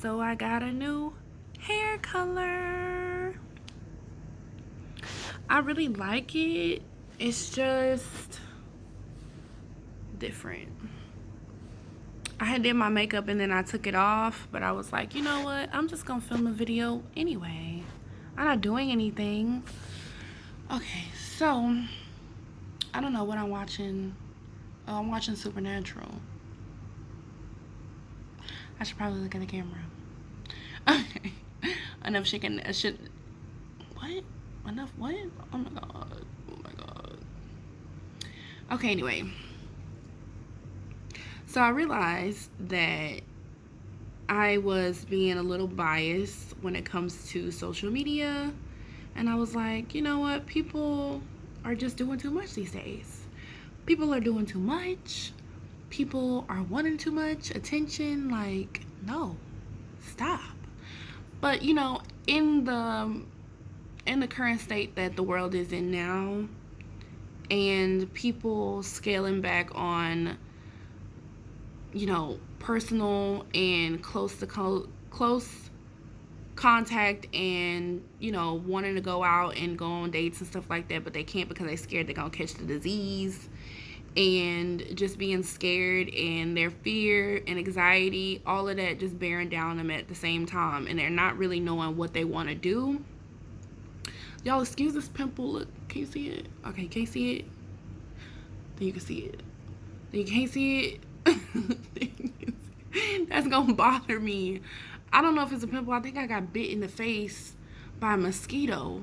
So I got a new hair color. I really like it. It's just different. I had did my makeup and then I took it off, but I was like, you know what? I'm just gonna film a video anyway. I'm not doing anything. Okay, so I don't know what I'm watching. Oh, I'm watching Supernatural. I should probably look at the camera. Okay. Enough shaking. What? Enough what? Oh my god. Oh my god. Okay, anyway. So I realized that I was being a little biased when it comes to social media. And I was like, you know what? People are just doing too much these days. People are doing too much. People are wanting too much attention. Like, no. Stop. But, you know, in the current state that the world is in now, and people scaling back on, you know, personal and close contact, and, you know, wanting to go out and go on dates and stuff like that, but they can't because they're scared they're gonna catch the disease, and just being scared, and their fear and anxiety, all of that just bearing down them at the same time, and they're not really knowing what they want to do. Y'all excuse this pimple. Look, can you see it? Okay, can you see it? Then you can see it. Then you can't see it. That's gonna bother me. I don't know if it's a pimple. I think I got bit in the face by a mosquito,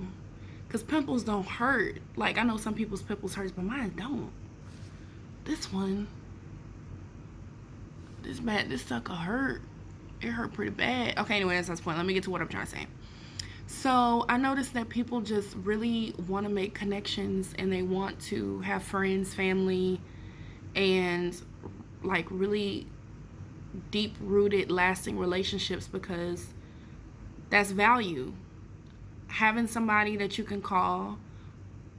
because pimples don't hurt. Like, I know some people's pimples hurt, but mine don't. This one, this sucker hurt. It hurt pretty bad. Okay, anyway, that's the point. Let me get to what I'm trying to say. So I noticed that people just really want to make connections, and they want to have friends, family, and like really deep rooted, lasting relationships, because that's value. Having somebody that you can call,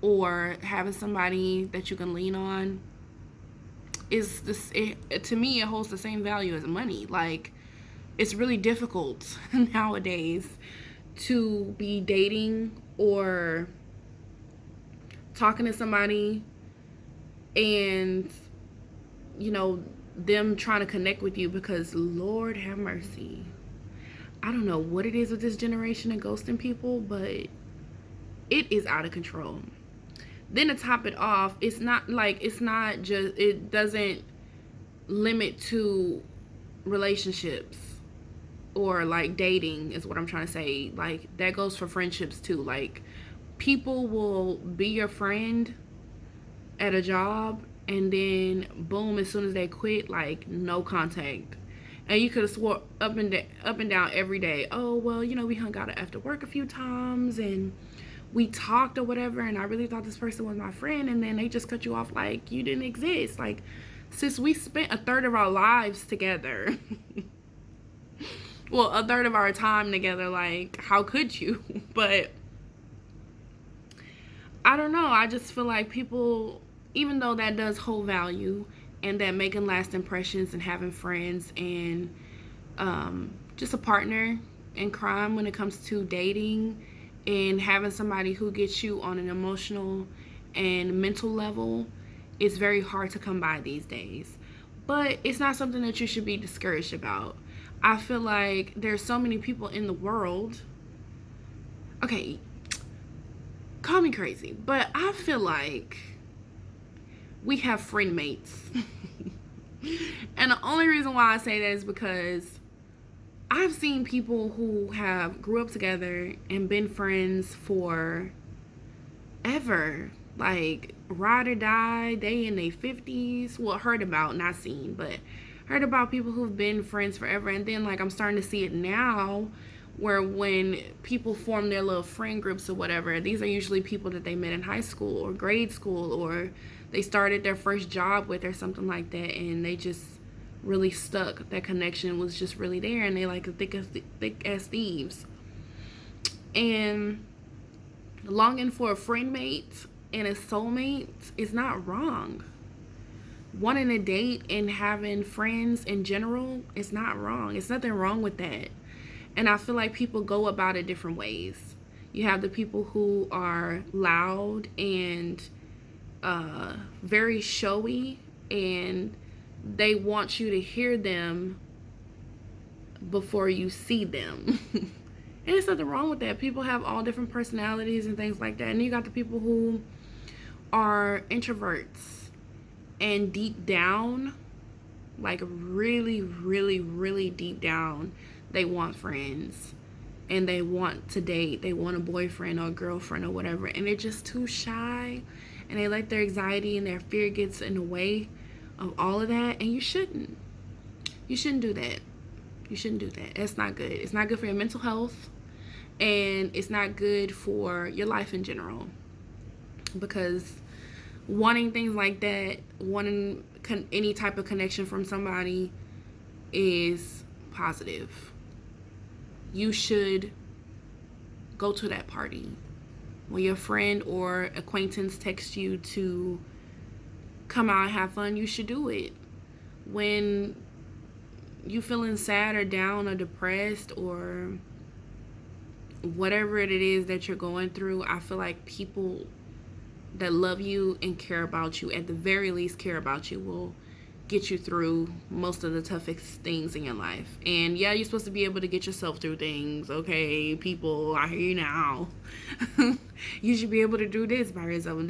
or having somebody that you can lean on, is this, to me, it holds the same value as money. Like, it's really difficult nowadays to be dating or talking to somebody, and, you know, them trying to connect with you, because Lord have mercy, I don't know what it is with this generation and ghosting people, but it is out of control. Then to top it off, it doesn't limit to relationships or like dating, is what I'm trying to say. Like, that goes for friendships too. Like, people will be your friend at a job, and then boom, as soon as they quit, like, no contact. And you could have swore up and down every day, oh, well, you know, we hung out after work a few times and we talked or whatever, and I really thought this person was my friend, and then they just cut you off like you didn't exist. Like, since we spent a third of our lives together, well, a third of our time together, like, how could you? But I don't know. I just feel like people, even though that does hold value, and that making last impressions and having friends and just a partner in crime when it comes to dating, and having somebody who gets you on an emotional and mental level, is very hard to come by these days. But it's not something that you should be discouraged about. I feel like there's so many people in the world. Okay, call me crazy, but I feel like we have friend mates. And the only reason why I say that is because I've seen people who have grew up together and been friends for ever, like ride or die. They in their 50s. Well, heard about, not seen, but heard about people who've been friends forever. And then, like, I'm starting to see it now, where when people form their little friend groups or whatever, these are usually people that they met in high school or grade school, or they started their first job with, or something like that, and they just really stuck. That connection was just really there, and they like thick as thieves. And longing for a friend mate and a soulmate is not wrong. Wanting a date and having friends in general is not wrong. It's nothing wrong with that. And I feel like people go about it different ways. You have the people who are loud and very showy, and they want you to hear them before you see them. And there's nothing wrong with that. People have all different personalities and things like that. And you got the people who are introverts, and deep down, like really, really, really deep down, they want friends and they want to date. They want a boyfriend or a girlfriend or whatever, and they're just too shy, and they let their anxiety and their fear gets in the way of all of that. And you shouldn't do that. You shouldn't do that. It's not good. It's not good for your mental health, and it's not good for your life in general, because wanting things like that, wanting any type of connection from somebody, is positive. You should go to that party. When your friend or acquaintance texts you to come out and have fun, you should do it. When you feeling sad or down or depressed or whatever it is that you're going through, I feel like people that love you and care about you, at the very least care about you, will get you through most of the toughest things in your life. And yeah, you're supposed to be able to get yourself through things. Okay, people, I hear you now. You should be able to do this by yourself.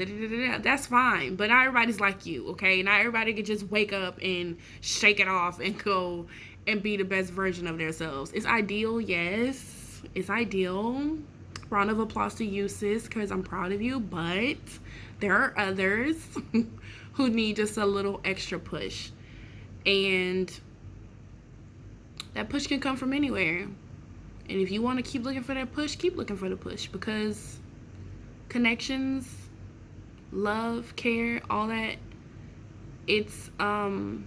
That's fine. But not everybody's like you, okay? Not everybody can just wake up and shake it off and go and be the best version of themselves. It's ideal, yes. It's ideal. Round of applause to you, sis, because I'm proud of you. But there are others who need just a little extra push. And that push can come from anywhere. And if you want to keep looking for that push, keep looking for the push, because connections, love, care, all that, it's out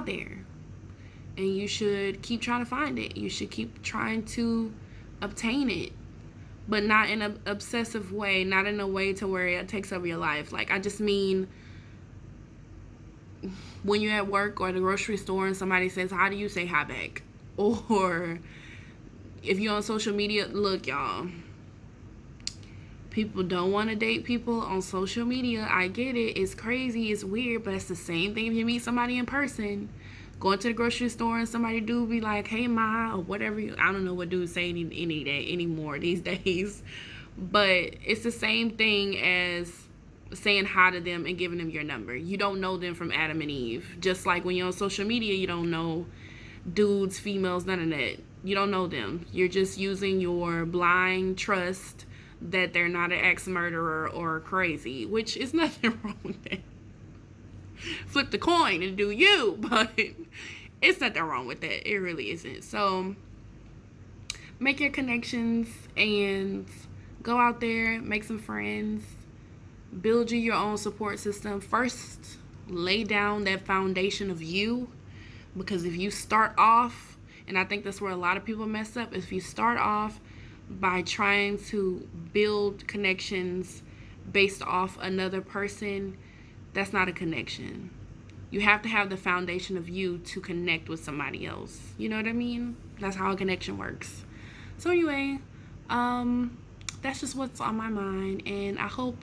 there. And you should keep trying to find it. You should keep trying to obtain it, but not in an obsessive way, not in a way to where it takes over your life. Like, I just mean, when you're at work or the grocery store and somebody says, how do you say hi back? Or if you're on social media, look, y'all, people don't want to date people on social media. I get it. It's crazy. It's weird, but it's the same thing if you meet somebody in person. Going to the grocery store and somebody do be like, hey, ma, or whatever. I don't know what dudes say any day anymore these days. But it's the same thing as saying hi to them and giving them your number. You don't know them from Adam and Eve. Just like when you're on social media, you don't know dudes, females, none of that. You don't know them. You're just using your blind trust that they're not an ex-murderer or crazy, which is nothing wrong with that. Flip the coin and do you, but it's nothing wrong with that. It really isn't. So make your connections and go out there, make some friends, build you your own support system. First, lay down that foundation of you, because if you start off, and I think that's where a lot of people mess up, if you start off by trying to build connections based off another person, that's not a connection. You have to have the foundation of you to connect with somebody else. You know what I mean? That's how a connection works. So anyway, that's just what's on my mind. And I hope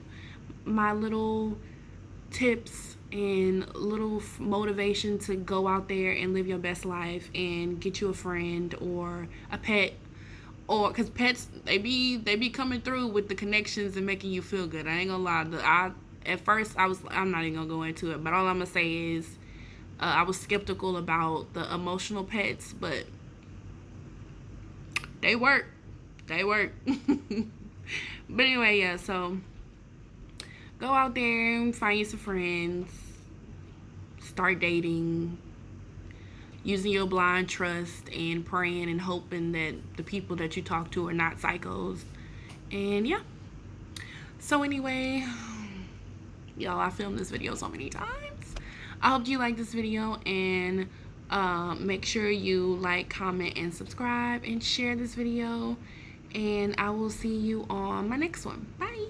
my little tips and little motivation to go out there and live your best life and get you a friend or a pet, or because pets, they be coming through with the connections and making you feel good. I ain't gonna lie. At first, I'm not even gonna go into it, but all I'm gonna say is I was skeptical about the emotional pets, but they work. But anyway, yeah, so go out there and find you some friends, start dating, using your blind trust and praying and hoping that the people that you talk to are not psychos. And yeah, so anyway, y'all, I filmed this video so many times. I hope you like this video, and make sure you like, comment, and subscribe, and share this video. And I will see you on my next one. Bye.